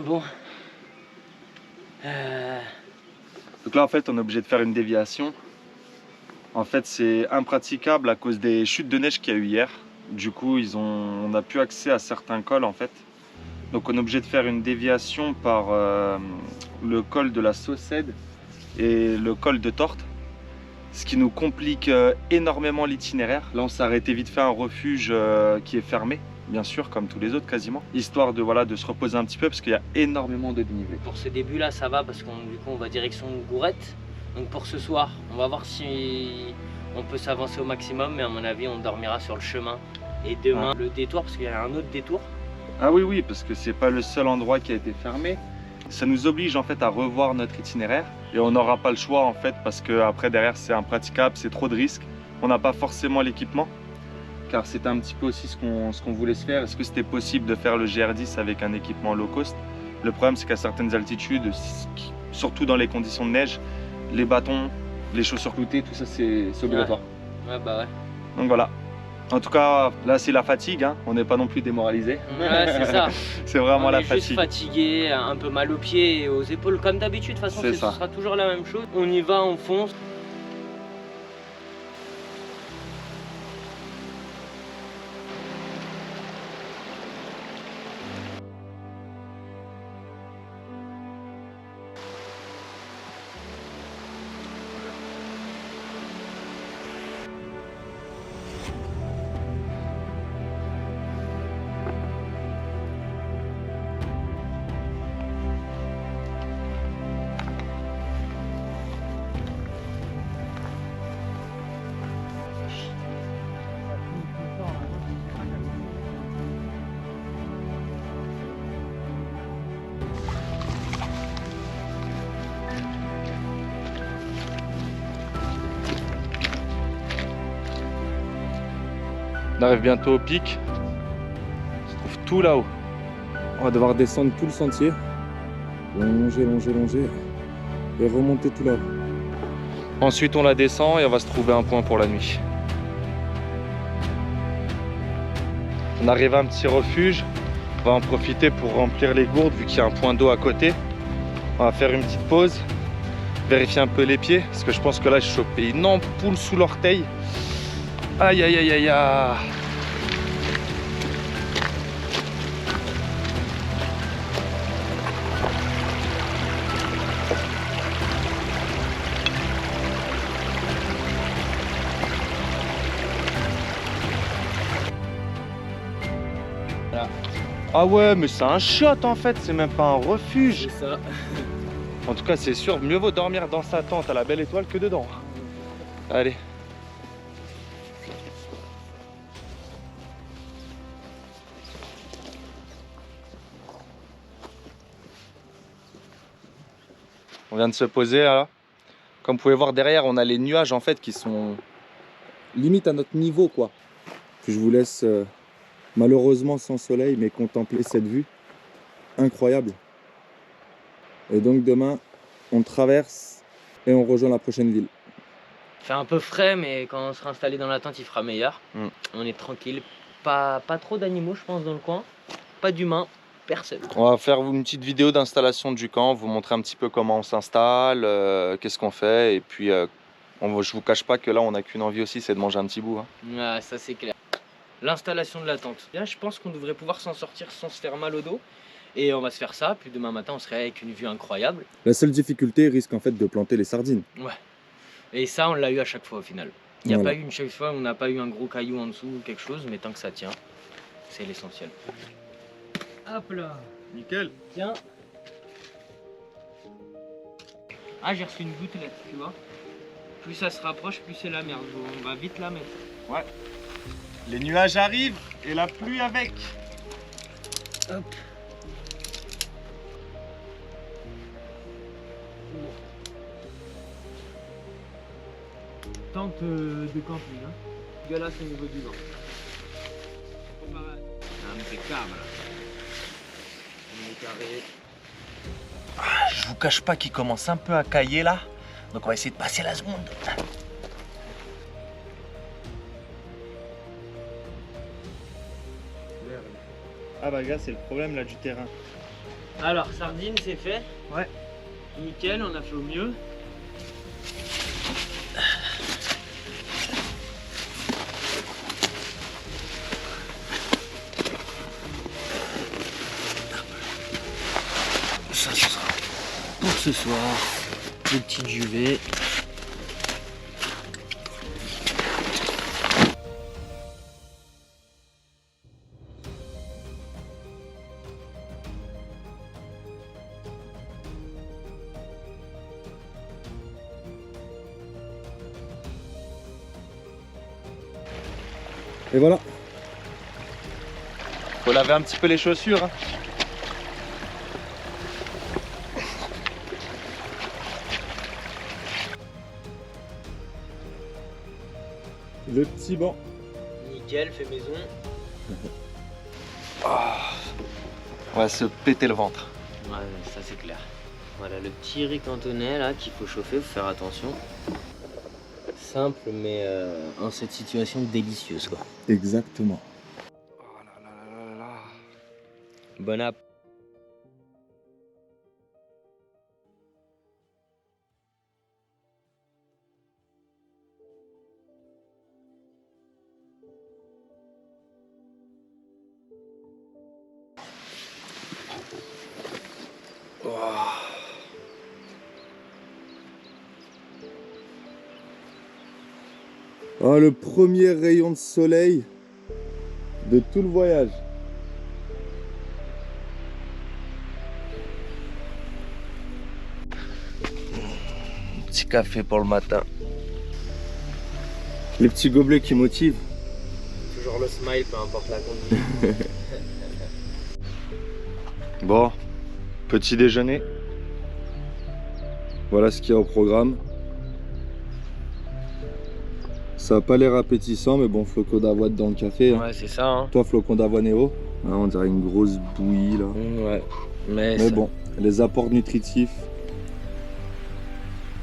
Bon. Donc là en fait on est obligé de faire une déviation. En fait c'est impraticable à cause des chutes de neige qu'il y a eu hier. Du coup on n'a plus accès à certains cols en fait. Donc on est obligé de faire une déviation par le col de la Saucède et le col de Torte. Ce qui nous complique énormément l'itinéraire. Là on s'est arrêté vite fait à un refuge qui est fermé, bien sûr, comme tous les autres quasiment. Histoire de, voilà, de se reposer un petit peu parce qu'il y a énormément de dénivelé. Pour ce début là ça va parce qu'on du coup on va direction Gourette. Donc pour ce soir on va voir si on peut s'avancer au maximum, mais à mon avis on dormira sur le chemin. Et demain le détour, parce qu'il y a un autre détour. Ah oui oui, parce que c'est pas le seul endroit qui a été fermé. Ça nous oblige en fait à revoir notre itinéraire et on n'aura pas le choix en fait parce que après derrière c'est impraticable, c'est trop de risques. On n'a pas forcément l'équipement car c'était un petit peu aussi ce qu'on voulait se faire. Est-ce que c'était possible de faire le GR10 avec un équipement low cost? Le problème c'est qu'à certaines altitudes, surtout dans les conditions de neige, les bâtons, les chaussures cloutées, tout ça c'est obligatoire. Ouais bah ouais. Donc voilà. En tout cas, là c'est la fatigue, hein. On n'est pas non plus démoralisé. Ouais, c'est ça. C'est vraiment la fatigue. fatigue. Juste fatigué, un peu mal aux pieds et aux épaules, comme d'habitude. De toute façon, ce sera toujours la même chose. On y va, on fonce. On arrive bientôt au pic. On se trouve tout là-haut. On va devoir descendre tout le sentier. Longer, longer, longer. Et remonter tout là-haut. Ensuite on la descend et on va se trouver un point pour la nuit. On arrive à un petit refuge. On va en profiter pour remplir les gourdes vu qu'il y a un point d'eau à côté. On va faire une petite pause. Vérifier un peu les pieds. Parce que je pense que là j'ai chopé une ampoule sous l'orteil. Aïe aïe aïe aïe aïe. Voilà. Ah ouais, mais c'est un shot en fait, c'est même pas un refuge. C'est ça. En tout cas c'est sûr, mieux vaut dormir dans sa tente à la belle étoile que dedans. Allez. On vient de se poser là. Comme vous pouvez voir derrière, on a les nuages en fait qui sont limite à notre niveau quoi. Puis je vous laisse malheureusement sans soleil mais contempler cette vue incroyable. Et donc demain on traverse et on rejoint la prochaine ville. Il fait un peu frais, mais quand on sera installé dans la tente il fera meilleur. On est tranquille, pas trop d'animaux je pense dans le coin, pas d'humains. Personne. On va faire une petite vidéo d'installation du camp, vous montrer un petit peu comment on s'installe, qu'est-ce qu'on fait, et puis je vous cache pas que là on n'a qu'une envie aussi, c'est de manger un petit bout. Hein. Ouais, ça c'est clair. L'installation de la tente. Là, je pense qu'on devrait pouvoir s'en sortir sans se faire mal au dos. Et on va se faire ça, puis demain matin on serait avec une vue incroyable. La seule difficulté risque en fait de planter les sardines. Ouais. Et ça on l'a eu à chaque fois au final. Il n'y a pas eu une chaque fois où on n'a pas eu un gros caillou en dessous ou quelque chose, mais tant que ça tient, c'est l'essentiel. Hop là. Nickel. Tiens. Ah, j'ai reçu une gouttelette, tu vois. Plus ça se rapproche, plus c'est la merde. On va vite la mettre. Ouais. Les nuages arrivent et la pluie avec. Hop. Tente de camping, hein. Dégueulasse au niveau du vent. Impeccable. On est carré. Je vous cache pas qu'il commence un peu à cailler là. Donc on va essayer de passer la seconde. Ah bah gars, c'est le problème là du terrain. Alors, sardine, c'est fait. Ouais. Nickel, on a fait au mieux. Ça sera pour ce soir. Le petit duvet. Et voilà. Faut laver un petit peu les chaussures. Hein. Le petit banc. Nickel, fait maison. On va se péter le ventre. Ouais, ça c'est clair. Voilà le petit riz cantonais là qu'il faut chauffer, faut faire attention. Simple mais en cette situation délicieuse quoi. Exactement. Oh là là là là là. Bon app. Oh, le premier rayon de soleil de tout le voyage. Petit café pour le matin. Les petits gobelets qui motivent. Toujours le smile, peu importe la condition. Bon, petit déjeuner. Voilà ce qu'il y a au programme. Ça n'a pas l'air appétissant, mais bon, flocon d'avoine dans le café. Hein. Ouais, c'est ça. Hein. Toi, flocon d'avoine Néo, hein, on dirait une grosse bouillie là. Ouais. Mais ça... bon, les apports nutritifs,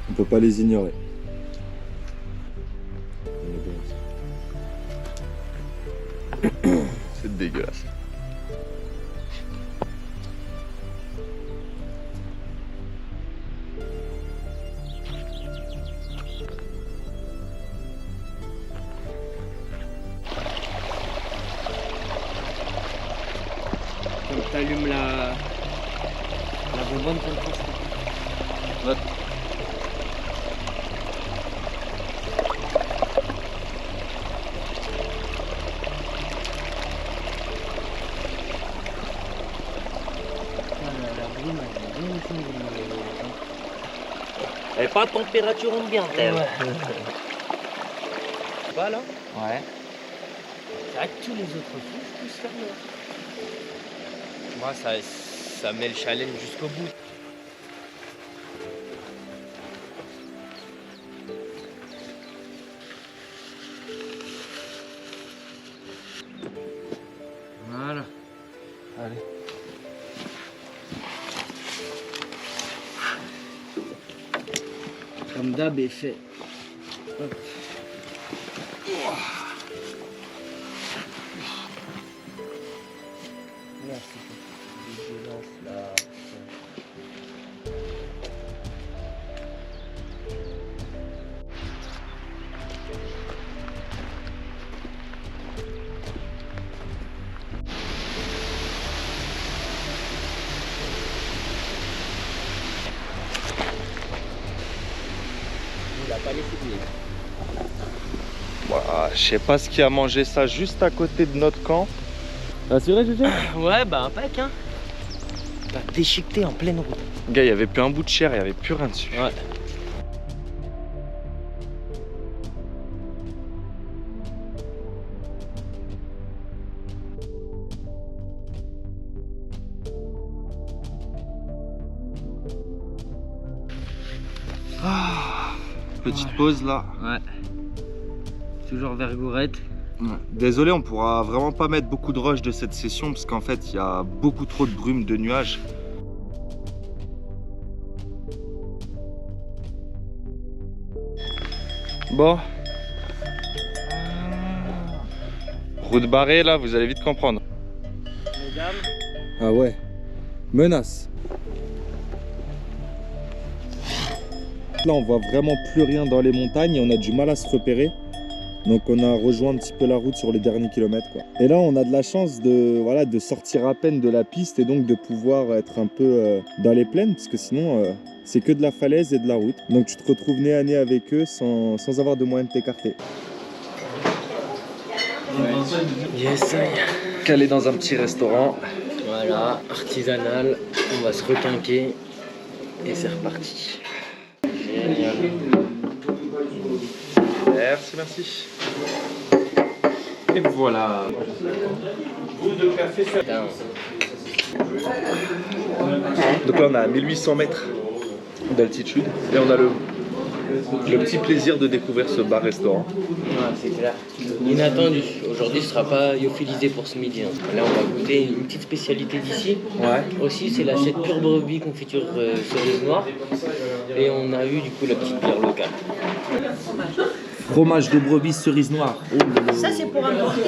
on peut pas les ignorer. C'est dégueulasse. Quand t'allumes la bonbonne pour le transport. Ouais. Elle est pas à température ambiante, elle. Ouais. Pas là? Ouais. C'est vrai que tous les autres fous, je peux se faire là. Moi, ça met le challenge jusqu'au bout. Voilà. Allez. Comme d'hab est fait. Hop. Là, c'est dégueulasse là. Il a pas laissé de nez. Ouah, je sais pas ce qui a mangé ça juste à côté de notre camp. Ah, c'est vrai, Gégé? Ouais, bah impec, hein. T'as déchiqueté en pleine route. Gars, il y avait plus un bout de chair, il y avait plus rien dessus. Ouais. Petite pause là. Ouais. Toujours vergourette. Ouais. Désolé, on pourra vraiment pas mettre beaucoup de rush de cette session parce qu'en fait il y a beaucoup trop de brume, de nuages. Bon. Route barrée là, vous allez vite comprendre. Mesdames. Ah ouais. Menace. Là, on voit vraiment plus rien dans les montagnes et on a du mal à se repérer. Donc on a rejoint un petit peu la route sur les derniers kilomètres, quoi. Et là, on a de la chance de, voilà, de sortir à peine de la piste et donc de pouvoir être un peu dans les plaines, parce que sinon, c'est que de la falaise et de la route. Donc tu te retrouves nez à nez avec eux sans avoir de moyen de t'écarter. Yes. Calé dans un petit restaurant. Voilà, artisanal. On va se requinquer et c'est reparti. Génial. Merci, merci. Et voilà. Putain. Donc là, on est à 1800 mètres d'altitude et on a le petit plaisir de découvrir ce bar-restaurant. Ouais, c'est clair. Inattendu. Aujourd'hui, ce sera pas lyophilisé pour ce midi. Hein. Là, on va goûter une petite spécialité d'ici. Ouais. Aussi, c'est l'assiette pure brebis confiture cerise noire. Et on a eu du coup la petite bière locale. Fromage de brebis cerise noire. Oh, Ça, c'est pour emporter.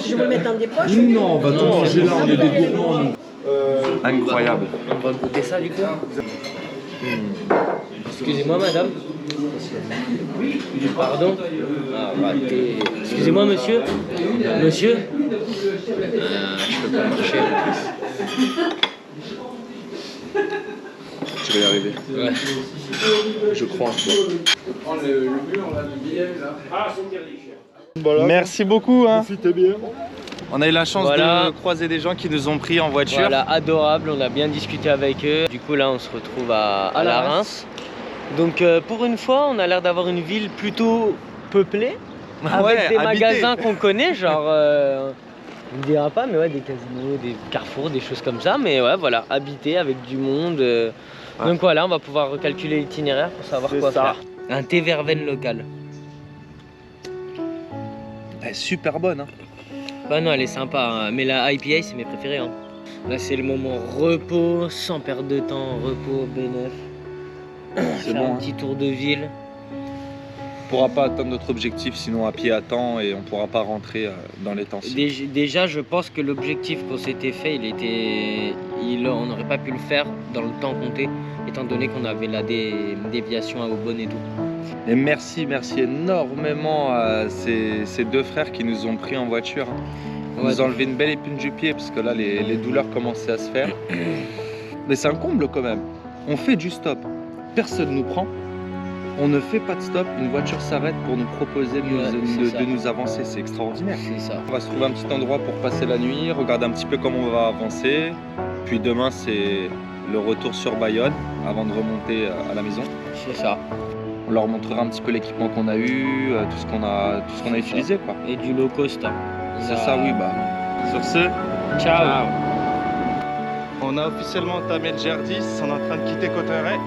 Je vais le mettre dans des poches. non, on va tout manger là, on est des gourmands. Incroyable. On va goûter ça du coup. Excusez-moi madame. Pardon. Ah, raté. Excusez-moi monsieur. Monsieur. Je peux pas marcher. Tu vas y arriver. Ouais. Je crois en toi. Merci beaucoup. Hein. Profitez bien. On a eu la chance Voilà. de croiser des gens qui nous ont pris en voiture. Voilà, adorable, on a bien discuté avec eux. Du coup là on se retrouve à la Reims. Donc pour une fois on a l'air d'avoir une ville plutôt peuplée. Avec Ouais, des habité. magasins qu'on connaît, genre on ne dira pas, mais ouais, des casinos, des carrefours, des choses comme ça. Mais ouais, voilà, habité avec du monde. Donc voilà, on va pouvoir recalculer l'itinéraire pour savoir C'est quoi ça. faire. Un thé verveine local. Elle est super bonne. Hein. Bah non, elle est sympa, hein. Mais la IPA c'est mes préférés. Hein. Là c'est le moment repos, sans perdre de temps, repos, B9. C'est Faire bon. un Hein. petit tour de ville. On pourra pas atteindre notre objectif sinon à pied à temps et on pourra pas rentrer dans les temps. Déjà, je pense que l'objectif qu'on s'était fait, on n'aurait pas pu le faire dans le temps compté, étant donné qu'on avait la déviation à Aubonne et tout. Et merci énormément à ces deux frères qui nous ont pris en voiture. Ils Ouais, nous ont enlevé une belle épine du pied parce que là les douleurs commençaient à se faire. Mais c'est un comble quand même. On fait du stop, personne nous prend. On ne fait pas de stop, une voiture s'arrête pour nous proposer de nous avancer, c'est extraordinaire. c'est ça. On va se trouver un petit endroit pour passer la nuit, regarder un petit peu comment on va avancer. Puis demain c'est le retour sur Bayonne avant de remonter à la maison. C'est ça. On leur montrera un petit peu l'équipement qu'on a eu, tout ce qu'on a utilisé quoi. Et du low cost. Hein. C'est ça oui bah. Sur ce, Ciao. on a officiellement entamé le GR10, on est en train de quitter Cauterets.